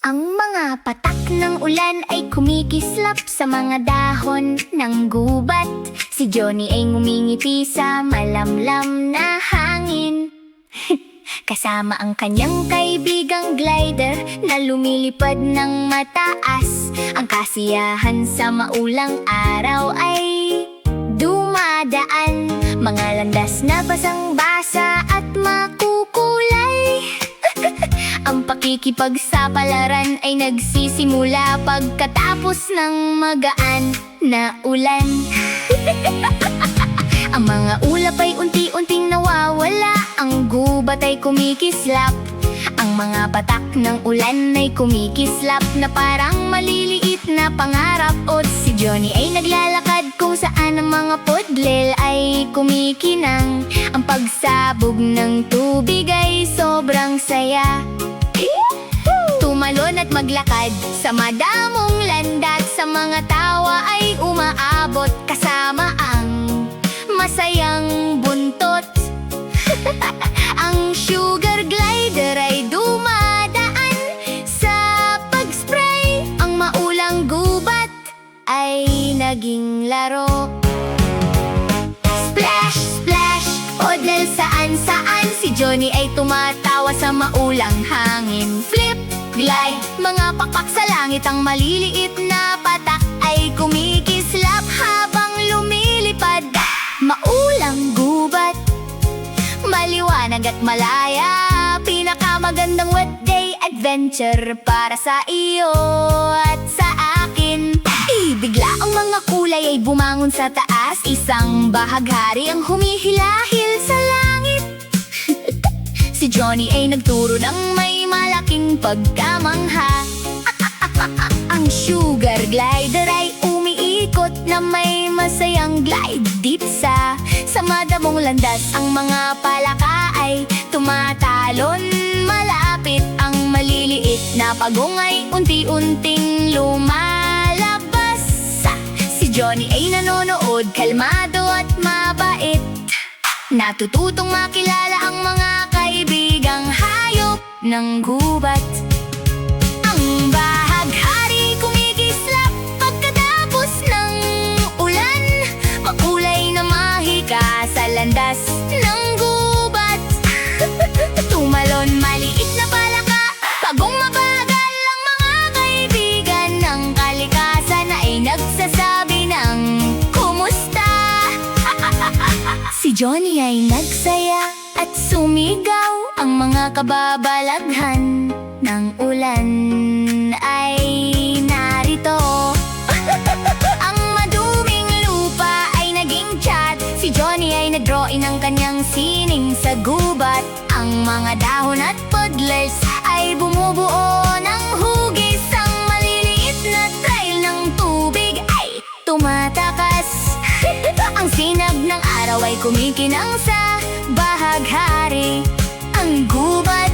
Ang mga patak ng ulan ay kumikislap sa mga dahon ng gubat. Si Johnny ay ngumingiti sa malamlam na hangin. Kasama ang kanyang kaibigang glider na lumilipad ng mataas. Ang kasiyahan sa maulang araw ay dumadaan. Mga landas na basang-basa at makukulay. Ang pakikipagsapalaran ay nagsisimula pagkatapos ng magaan na ulan. Ang mga ulap ay unti-unting nawawala. Ang gubat ay kumikislap. Ang mga patak ng ulan ay kumikislap na parang maliliit na pangarap. At si Johnny ay naglalakad kung saan ang mga pudlel ay kumikinang. Ang pagsabog ng tubig ay sobrang saya. Tumalon at maglakad sa madamong landas. Sa mga tawa ay umaabot kasama ang masayang buntot. Ang sugar glider ay dumadaan sa pag-spray. Ang maulang gubat ay naging laro. Splash, splash, odlel saan-saan. Si Johnny ay tumatawa sa maulang hangin. Flip, glide, mga pakpak sa langit. Ang maliliit na patak ay kumikislap habang lumilipad. Maulang gubat, maliwanag at malaya. Pinakamagandang wet day adventure para sa iyo at sa akin. Bigla ang mga kulay ay bumangon sa taas. Isang bahaghari ang humihilahil sa langit. Si Johnny ay nagturo ng may malaking pagkamangha. Ang sugar glider ay umiikot na may masayang glide deep sa madamong landas. Ang mga palaka ay tumatalon malapit. Ang maliliit na pagong ay unti-unting lumalabas. Si Johnny ay nanonood, kalmado at mabait. Natututong makilala ang mga kaibigang hayop ng gubat. Ang bahaghari kumikislap pagkatapos ng ulan. Makulay na mahika sa landas ng gubat. Tumalon maliit na palaka, pagong mabagal. Ang mga kaibigan ng kalikasan ay nagsasabi ng kumusta. Si Johnny ay nagsaya at sumigaw. Ang mga kababalaghan ng ulan ay narito. Ang maduming lupa ay naging chat. Si Johnny ay nag-drawing ng kanyang sining sa gubat. Ang mga dahon at pudlers ay bumubuo ng hugis. Ang maliliit na trail ng tubig ay tumatakas. Ang sinag ng araw ay kumikinang sa bahaghari. Ang gubat